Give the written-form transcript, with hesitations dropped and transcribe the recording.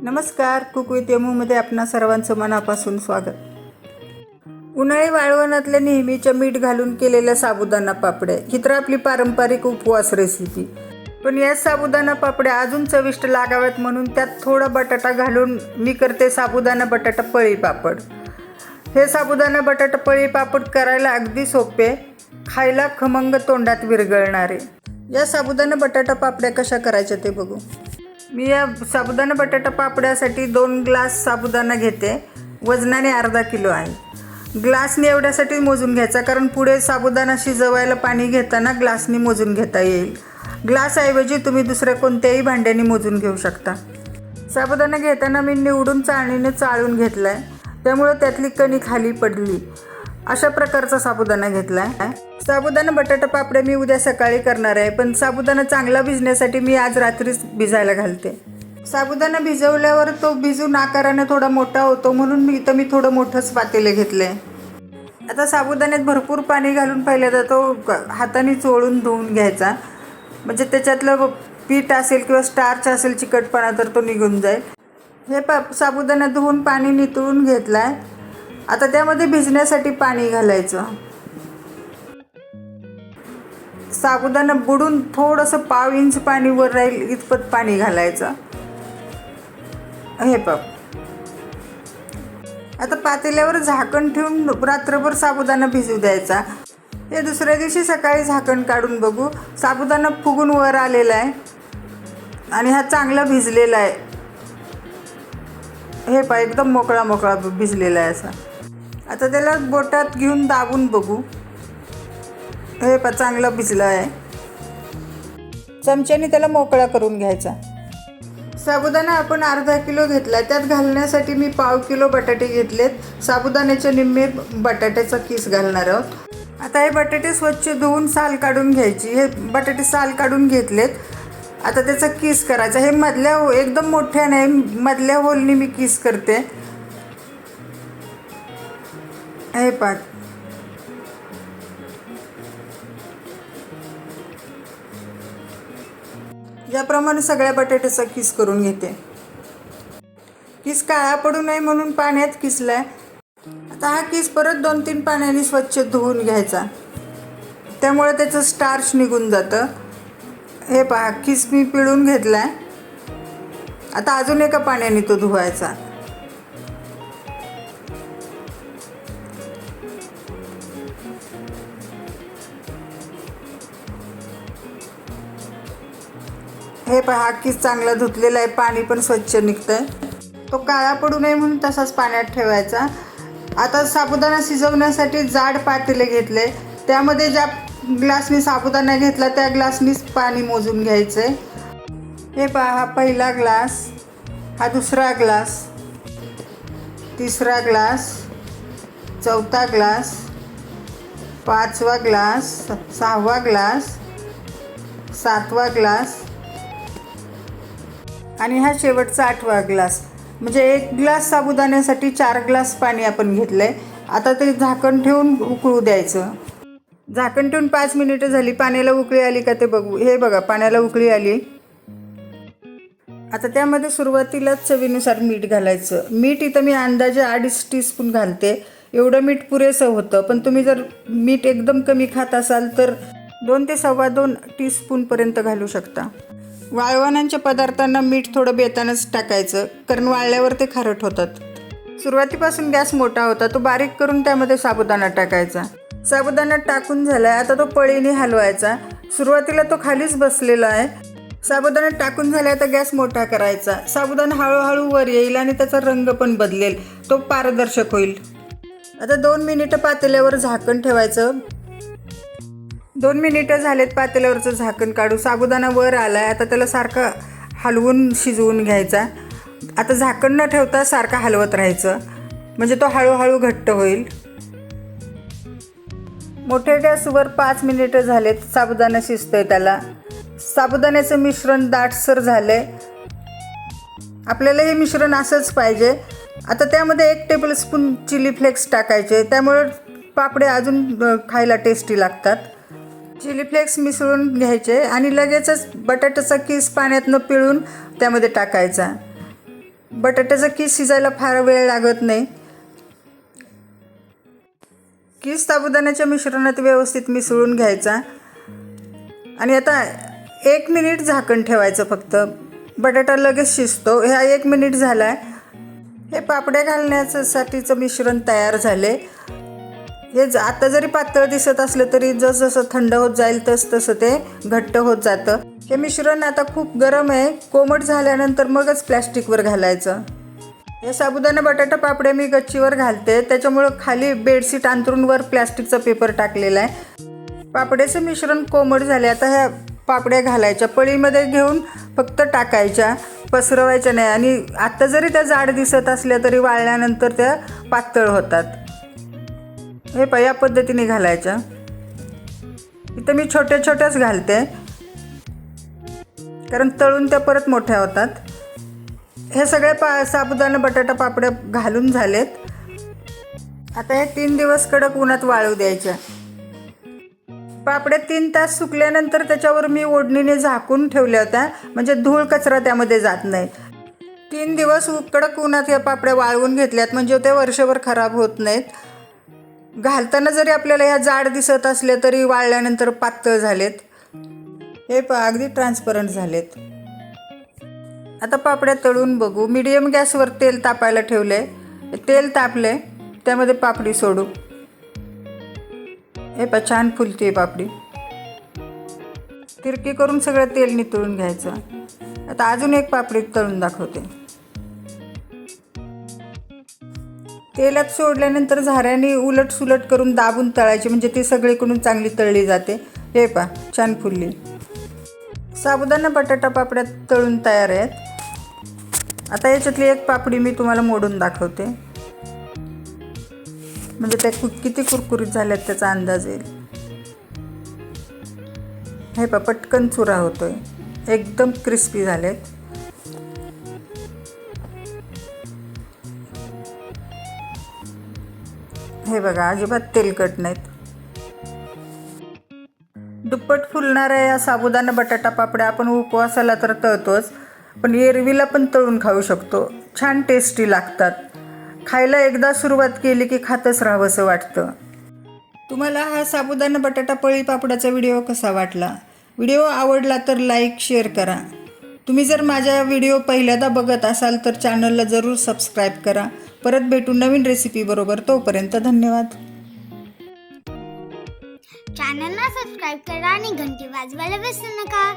नमस्कार, cook with यमूमध्ये आपणा सर्वांचं मनापासून स्वागत. उन्हाळी वाळवणातल्या नेहमीच्या मीठ घालून केलेल्या साबुदाणा पापड्या ही तर आपली पारंपरिक उपवास रेसिपी. पण या साबुदाणा पापड्या अजून चविष्ट लागाव्यात म्हणून त्यात थोडा बटाटा घालून मी करते साबुदाणा बटाटा पळी पापड. हे साबुदाणा बटाटा पळी पापड करायला अगदी सोपे, खायला खमंग तोंडात विरघळणारे. या साबुदाणा बटाटा पापड्या कशा करायच्या ते बघू. मी या साबुदाणा बटाटा पापड्यासाठी 2 ग्लास साबुदाणा घेते. वजनाने अर्धा किलो आहे. ग्लासने एवढ्यासाठी मोजून घ्यायचा, कारण पुढे साबुदाणा शिजवायला पाणी घेताना ग्लासने मोजून घेता येईल. ग्लासऐवजी तुम्ही दुसऱ्या कोणत्याही भांड्याने मोजून घेऊ शकता. साबुदाणा घेताना मी निवडून चाळणीने चाळून घेतला आहे, त्यामुळे त्यातली कणी खाली पडली. अशा प्रकारचा साबुदाणा घेतला आहे. साबुदाणा बटाटा पापड्या मी उद्या सकाळी करणार आहे, पण साबुदाणा चांगला भिजण्यासाठी मी आज रात्रीच भिजायला घालते. साबुदाणा भिजवल्यावर तो भिजून आकाराने थोडा मोठा होतो, म्हणून मी थोडं मोठंच पातेले घेतले. आता साबुदाण्यात भरपूर पाणी घालून पहिल्यांदा तो हाताने चोळून धुवून घ्यायचा, म्हणजे त्याच्यातलं पीठ असेल किंवा स्टार्च असेल चिकटपणा तर तो निघून जाईल. हे साबुदाणा धुवून पाणी नितळून घेतला आहे. आता त्यामध्ये भिजण्यासाठी पाणी घालायचं. साबुदाणा बुडून थोडंसं 1/2 इंच पाणी वर राहील इतपत पाणी घालायचं. हे आता पातेल्यावर झाकण ठेवून रात्रभर साबुदाणा भिजू द्यायचा. हे दुसऱ्या दिवशी सकाळी झाकण काढून बघू, साबुदाणा फुगून वर आलेला आहे आणि हा चांगला भिजलेला आहे. हे एकदम मोकळा मोकळा भिजलेला आहे असा. आता त्याला बोटात घेऊन दाबून बघू. हे चांगला भिजला आहे. चमच्याने त्याला मोकळा करून घ्यायचा. साबुदाणा आपण अर्धा किलो घेतला, त्यात घालण्यासाठी मी 1/2 किलो बटाटे घेतलेत. साबुदाण्याचे निम्मे बटाट्याचा किस घालणार आहोत. आता हे बटाटे स्वच्छ धुवून साल काढून घ्यायची. हे बटाटे साल काढून घेतलेत. आता त्याचा किस करायचा. हे मधल्या एकदम मोठ्या नाही, मधल्या होलनी मी किस करते. हे पाठ याप्रमाणे सगळ्या बटाट्याचा किस करून घेते. किस काळा पडू नये म्हणून पाण्यात किसलाय. आता हा किस परत 2-3 पाण्याने स्वच्छ धुवून घ्यायचा, त्यामुळे त्याचं स्टार्च निघून जातं. हे पहा, किस मी पिळून घेतलाय. आता अजून एका पाण्याने तो धुवायचा. हे पहा, किस चांगला धुतलेला आहे, पाणी पण स्वच्छ निघतंय. तो काळा पडू नये म्हणून तसाच पाण्यात ठेवायचा. आता साबुदाणा शिजवण्यासाठी जाड पातेले घेतले. त्यामध्ये ज्या ग्लासनी साबुदाणा घेतला त्या ग्लासनीच पाणी मोजून घ्यायचं. हे पहा, हा पहिला ग्लास, हा दुसरा ग्लास, तिसरा ग्लास, चौथा ग्लास, 5वा ग्लास, 6वा ग्लास, 7वा ग्लास आणि हा शेवटचा 8वा ग्लास. म्हणजे 1 ग्लास साबुदाण्यासाठी 4 ग्लास पाणी आपण घेतलं आहे. आता ते झाकण ठेवून उकळू द्यायचं. झाकण ठेवून 5 मिनिटं झाली. पाण्याला उकळी आली का ते बघू. हे बघा, पाण्याला उकळी आली. आता त्यामध्ये सुरुवातीलाच चवीनुसार मीठ घालायचं. मीठ इथं मी अंदाजे 2.5 टीस्पून घालते. एवढं मीठ पुरेसं होतं, पण तुम्ही जर मीठ एकदम कमी खात असाल तर 2 ते 2.25 टीस्पूनपर्यंत घालू शकता. वाळवणांच्या पदार्थांना मीठ थोडं बेतानंच टाकायचं, कारण वाळल्यावर ते खारट होतात. सुरुवातीपासून गॅस मोठा होता, तो बारीक करून त्यामध्ये साबुदाणा टाकायचा. साबुदाणा टाकून झाला आहे. आता तो पळीने हलवायचा. सुरुवातीला तो खालीच बसलेला आहे. साबुदाणा टाकून झाला, आता गॅस मोठा करायचा. साबुदाणा हळूहळू वर येईल आणि त्याचा रंग पण बदलेल, तो पारदर्शक होईल. आता 2 मिनिटं पातेल्यावर झाकण ठेवायचं. 2 मिनिटं झालेत. पातेल्यावरचं झाकण काढू. साबुदाणा वर आला आहे. आता त्याला सारखं हलवून शिजवून घ्यायचा. आता झाकण न ठेवता सारखं हलवत राहायचं, म्हणजे तो हळूहळू घट्ट होईल. मोठ्या गॅसवर 5 मिनिटं झालेत. साबुदाणा शिजतोय. त्याला साबुदाण्याचं मिश्रण दाटसर झालं आहे. आपल्याला हे मिश्रण असंच पाहिजे. आता त्यामध्ये 1 टेबलस्पून चिली फ्लेक्स टाकायचे, त्यामुळे पापडे अजून खायला टेस्टी लागतात. चिली फ्लेक्स मिसळून घ्यायचे आणि लगेचच बटाट्याचा किस पाण्यातनं पिळून त्यामध्ये टाकायचा. बटाट्याचा किस शिजायला फार वेळ लागत नाही. किस साबुदाण्याच्या मिश्रणात व्यवस्थित मिसळून घ्यायचा आणि आता 1 मिनिट झाकण ठेवायचं फक्त. बटाटा लगेच शिजतो. ह्या 1 मिनिट झाला आहे. हे पापड्या घालण्यासाठीचं मिश्रण तयार झाले. हे आता जरी पातळ दिसत असलं तरी जसं थंड होत जाईल तसं ते घट्ट होत जातं. हे मिश्रण आता खूप गरम आहे. कोमट झाल्यानंतर मगच प्लॅस्टिकवर घालायचं. हे साबुदाणा बटाटा पापड्या मी गच्चीवर घालते, त्याच्यामुळं खाली बेडशीट अंथरून वर प्लॅस्टिकचा पेपर टाकलेला आहे. पापड्याचं मिश्रण कोमट झाले. आता ह्या पापड्या घालायच्या, पळीमध्ये घेऊन फक्त टाकायच्या, पसरवायच्या नाही. आणि आत्ता जरी त्या जाड दिसत असल्या तरी वाळल्यानंतर त्या पातळ होतात. हे या पद्धतीने घालायच्या. इथं मी छोट्या छोट्याच घालते कारण तळून त्या परत मोठ्या होतात. हे सगळे साबुदाणा बटाटा पापड्या घालून झालेत. आता हे 3 दिवस कडक उन्हात वाळू द्यायच्या. पापड्या 3 तास सुकल्यानंतर त्याच्यावर मी ओढणीने झाकून ठेवल्या होत्या, म्हणजे धूळ कचरा त्यामध्ये जात नाही. 3 दिवस कडक उन्हात या पापड्या वाळवून घेतल्यात, म्हणजे ते वर्षभर खराब होत नाहीत. घालताना जरी आपल्याला ह्या जाड दिसत असल्या तरी वाळल्यानंतर पातळ झालेत. हे अगदी ट्रान्सपरंट झालेत. आता पापड्या तळून बघू. मीडियम गॅसवर तेल तापायला ठेवले. तेल तापले, त्यामध्ये पापडी सोडू. हे छान फुलते पापडी. तिरकी करून सगळं तेल नितळून घ्यायचं. आता अजून एक पापडी तळून दाखवते. तेलात सोडल्यानंतर झाऱ्याने उलट सुलट करून दाबून तळायची, म्हणजे ती सगळीकडून चांगली तळली जाते. हे छान फुलली. साबुदाणा बटाटा पापड्या तळून तयार आहेत. आता याच्यातली एक पापडी मी तुम्हाला मोडून दाखवते, म्हणजे त्या किती कुरकुरीत झाल्यात त्याचा अंदाज येईल. हे पटकन चुरा होतोय. एकदम क्रिस्पी झालेत. हे बघा, अजिबात तेलकट नाहीत. दुप्पट फुलणाऱ्या या साबुदाणा बटाटा पापड्या आपण उपवासाला तर तळतोच, पण एरवीला पण तळून खाऊ शकतो. छान टेस्टी लागतात. खायला एकदा सुरुवात केली की खातच राहावंसं वाटतं. तुम्हाला हा साबुदाणा बटाटा पळी पापडाचा व्हिडिओ कसा वाटला? व्हिडिओ आवडला तर लाईक शेअर करा. तुम्ही जर माझ्या व्हिडिओ पहिल्यांदा बघत असाल तर चॅनलला जरूर सबस्क्राईब करा. परत भेटू नवीन रेसिपीबरोबर. तोपर्यंत धन्यवाद. चॅनलला सबस्क्राईब करा आणि घंटी वाजवायला विसरू नका.